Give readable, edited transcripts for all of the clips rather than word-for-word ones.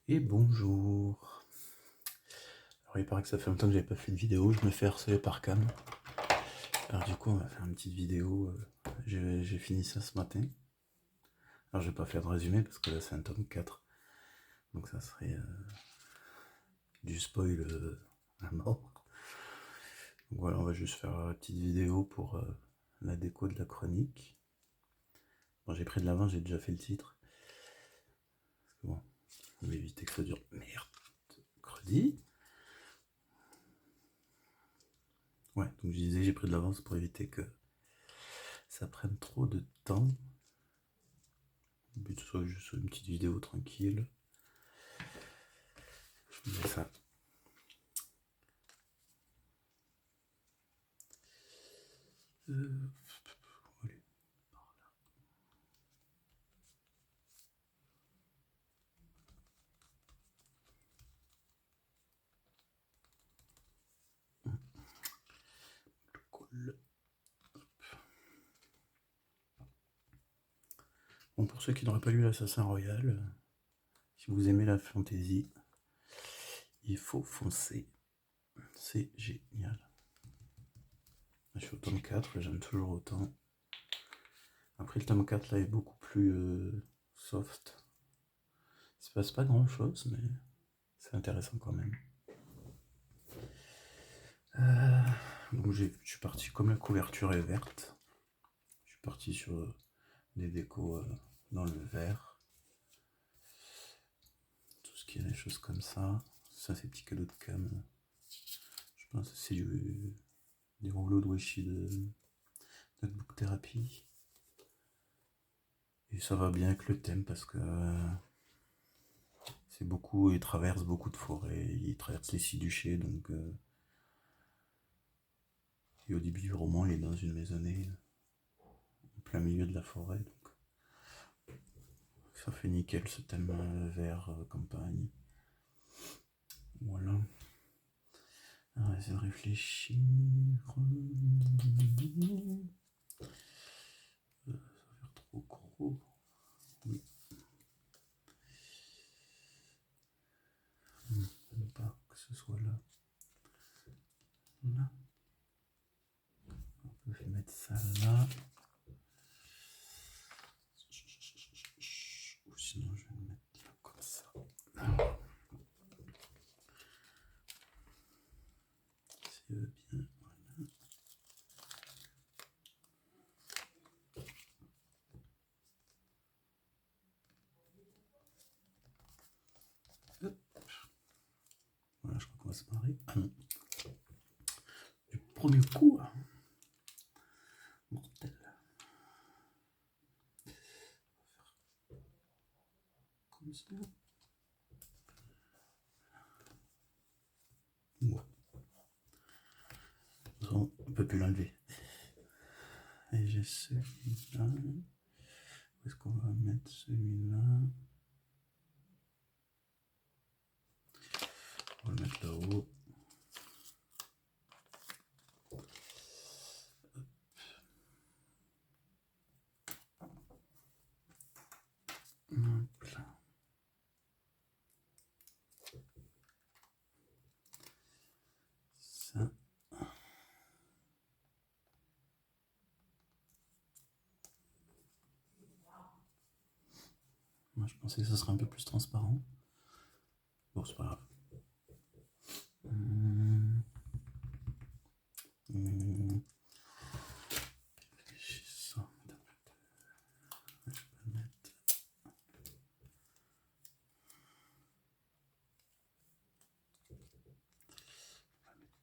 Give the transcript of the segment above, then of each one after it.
Et bonjour. Alors il paraît que ça fait longtemps que j'avais pas fait de vidéo, je me fais harceler par Cam. Alors du coup on va faire une petite vidéo, j'ai fini ça ce matin. Alors je vais pas faire de résumé parce que là c'est un tome 4. Donc ça serait du spoil à mort. Donc voilà, on va juste faire une petite vidéo pour la déco de la chronique. Bon, j'ai pris de l'avance, j'ai déjà fait le titre. Parce que bon, on va éviter que ça dure mercredi. Ouais, donc je disais j'ai pris de l'avance pour éviter que ça prenne trop de temps. Le but soit juste une petite vidéo tranquille. Je mets ça. Allez, par là. Le col. Bon, pour ceux qui n'auraient pas lu l'Assassin Royal, si vous aimez la fantasy, il faut foncer. C'est génial. Je suis au tome 4, j'aime toujours autant. Après, le tome 4 là est beaucoup plus soft. Il se passe pas grand chose, mais c'est intéressant quand même. Donc je suis parti, comme la couverture est verte, je suis parti sur des décos dans le vert. Tout ce qui est des choses comme ça. Ça, c'est petits cadeaux de Cam. Je pense que c'est des rouleaux de Wishi de Notebook Therapy. Et ça va bien avec le thème parce que c'est beaucoup, il traverse beaucoup de forêts, il traverse les 6 duchés, donc et au début du roman, il est dans une maisonnée en plein milieu de la forêt, donc ça fait nickel ce thème vert campagne. Voilà. Alors, on va essayer de réfléchir. Ça va faire trop gros. Oui. Pas que ce soit là. Là. On peut mettre ça là. Ou sinon je vais le mettre là comme ça. C'est bien. Voilà. Voilà, je crois qu'on va se marrer. Ah non. Du premier coup. Mortel. Comme ça. Ouais. Bon, on peut plus l'enlever. Et j'ai celui-là. Où est-ce qu'on va mettre celui-là? On va le mettre là-haut. Hop là. Ça. Moi je pensais que ça serait un peu plus transparent. Bon, c'est pas grave. Réfléchissant. Je peux mettre.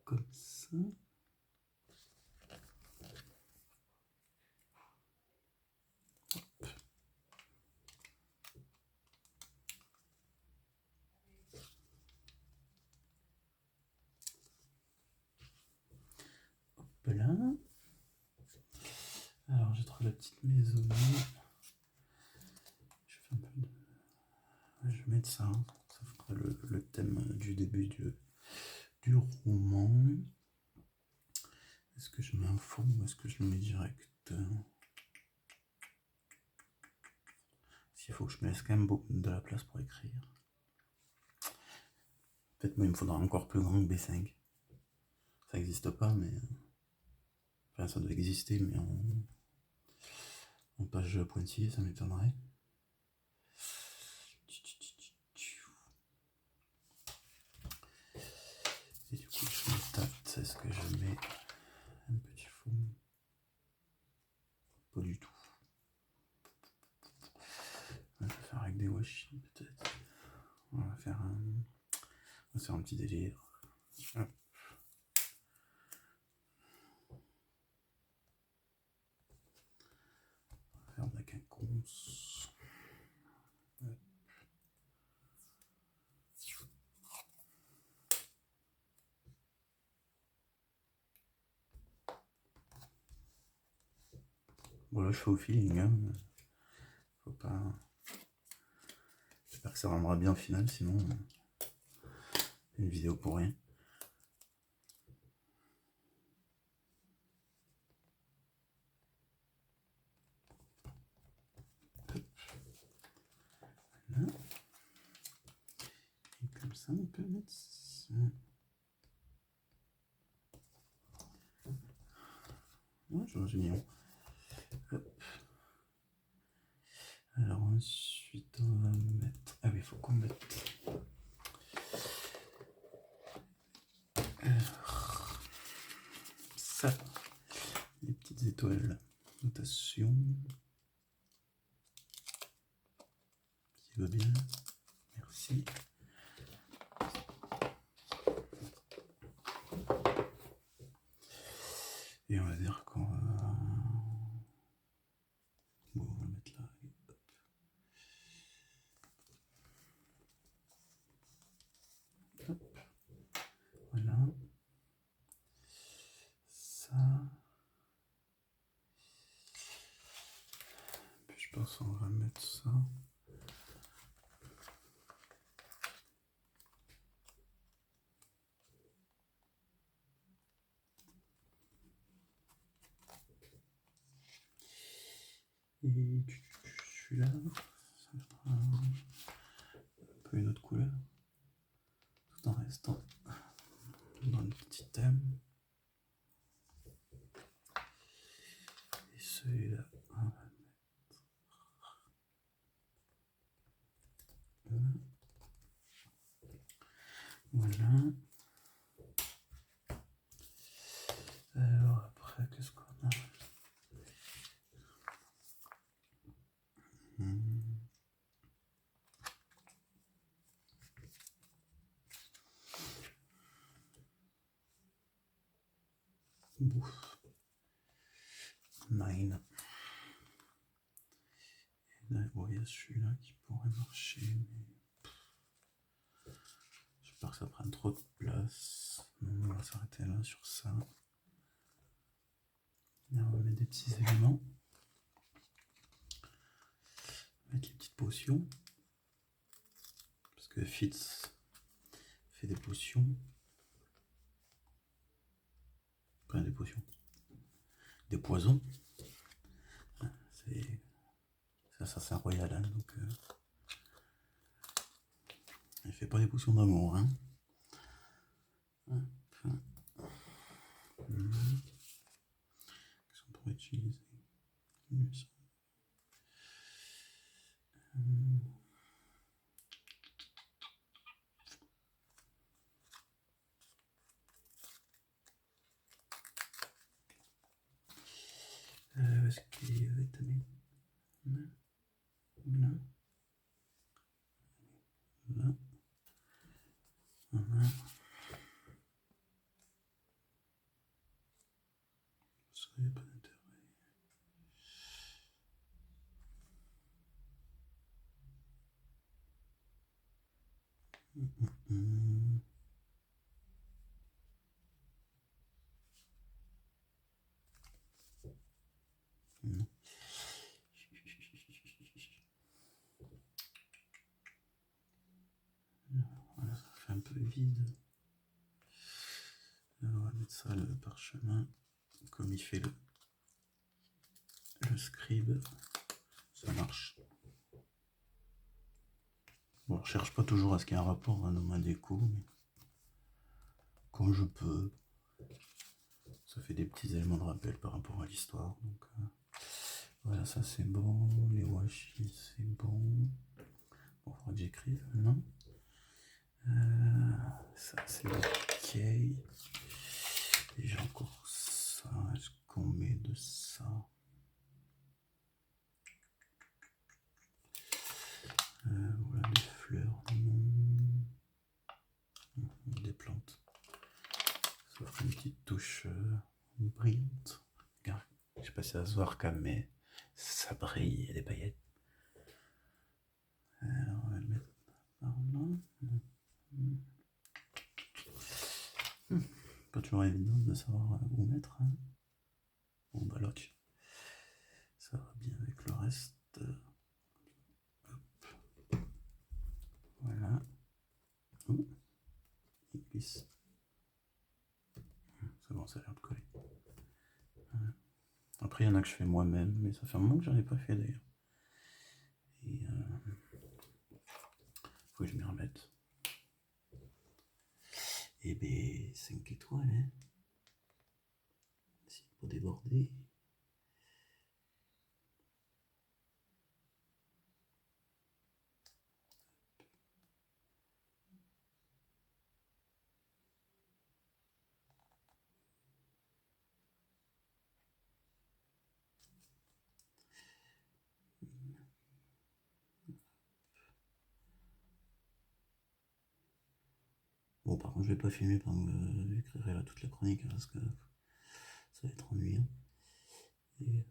Comme ça. Hop là. Alors j'ai trouvé la petite maison. Je fais un peu de. Je vais mettre ça. Ça fera le thème du début du roman. Est-ce que je mets un fond ou est-ce que je le mets direct? S'il faut que je me laisse quand même beaucoup de la place pour écrire. fait, moi, il me faudra encore plus grand que B5. Ça n'existe pas, mais... Enfin, ça doit exister, mais en page pointillée, ça m'étonnerait. Et du coup, je me tâte. Est-ce que je mets un petit fond? Pas du tout. Je vais faire avec des washi, peut-être. On va faire un petit délire. Hop. On va faire de la quinconce. Voilà, je fais au feeling. Hein. Faut pas... J'espère que ça rendra bien au final, sinon une vidéo pour rien. Voilà. Et comme ça, on peut mettre ça. Ouais, c'est mignon. Hop. Alors ensuite, on va mettre... Ah oui, il faut qu'on mette... Alors, ça, les petites étoiles, notation, qui va bien, merci. Et on va dire qu'on va... Bon, on va mettre là. Hop. Hop. Voilà. Ça. Puis je pense qu'on va mettre ça. Et celui-là, ça fera un peu une autre couleur, tout en restant dans le petit thème. Et celui-là, on va mettre... Voilà. Alors après, qu'est-ce qu'on a? Bouffe. 9. Et là, bon, il y a celui-là qui pourrait marcher, mais j'ai peur que ça prenne trop de place. Non, on va s'arrêter là sur ça. Et on va mettre des petits éléments. Mettre les petites potions. Parce que Fitz fait des potions. Enfin, des potions. Des poisons. C'est assassin royal, hein, donc il fait pas des potions d'amour, hein. Qu'est-ce qu'on pourrait utiliser? Est-ce qu'il y a vitamine? Là. Là. Voilà. Ça, il n'y a pas d'intérêt. Non. Voilà, ça fait un peu vide. Alors, on va mettre ça le parchemin, comme il fait le scribe. Ça marche. Bon, je cherche pas toujours à ce qu'il y ait un rapport, hein, dans ma déco, mais quand je peux. Ça fait des petits éléments de rappel par rapport à l'histoire. Donc voilà, ça c'est bon. Les washi, c'est bon. Bon, faudra que j'écrive, non? Ça c'est ok. Et j'ai encore ça. Est-ce qu'on met de ça? Voilà, des fleurs, non. Des plantes. Ça fera une petite touche brillante. Regarde, je sais pas si ça va se voir comme, mais ça brille, il y a des paillettes. On va le mettre par là. Pas toujours évident de savoir où mettre. Hein. Bon, bah là, ça va bien avec le reste. Hop. Voilà. Oh, il glisse. C'est bon, ça a l'air de coller. Après, il y en a que je fais moi-même, mais ça fait un moment que j'en ai pas fait d'ailleurs. Et faut que je m'y remette. Et ben, 5 étoiles, hein. Essaye de pas déborder. Bon, par contre, je vais pas filmer pendant que j'écrirai là toute la chronique, hein, parce que ça va être ennuyant. Et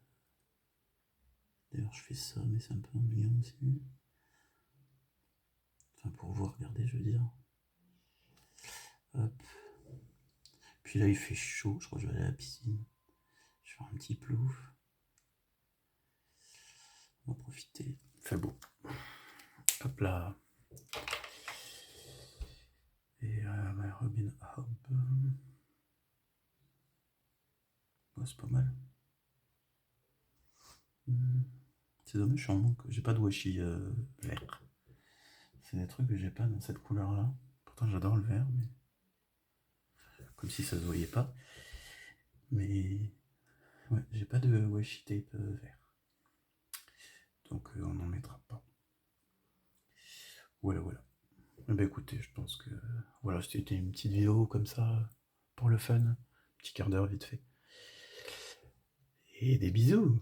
d'ailleurs, je fais ça, mais c'est un peu ennuyant aussi. Enfin, pour vous regarder, je veux dire. Hop. Puis là, il fait chaud, je crois que je vais aller à la piscine. Je vais faire un petit plouf. On va profiter. Il fait beau. Hop là. Et Robin Hood. Ouais, c'est pas mal. C'est dommage, je suis en manque. J'ai pas de washi vert. C'est des trucs que j'ai pas dans cette couleur-là. Pourtant, j'adore le vert, mais. Comme si ça se voyait pas. Mais. Ouais, j'ai pas de washi tape vert. Donc, on n'en mettra pas. Voilà, voilà. Eh ben écoutez, je pense que. Voilà, c'était une petite vidéo comme ça, pour le fun. Petit quart d'heure vite fait. Et des bisous!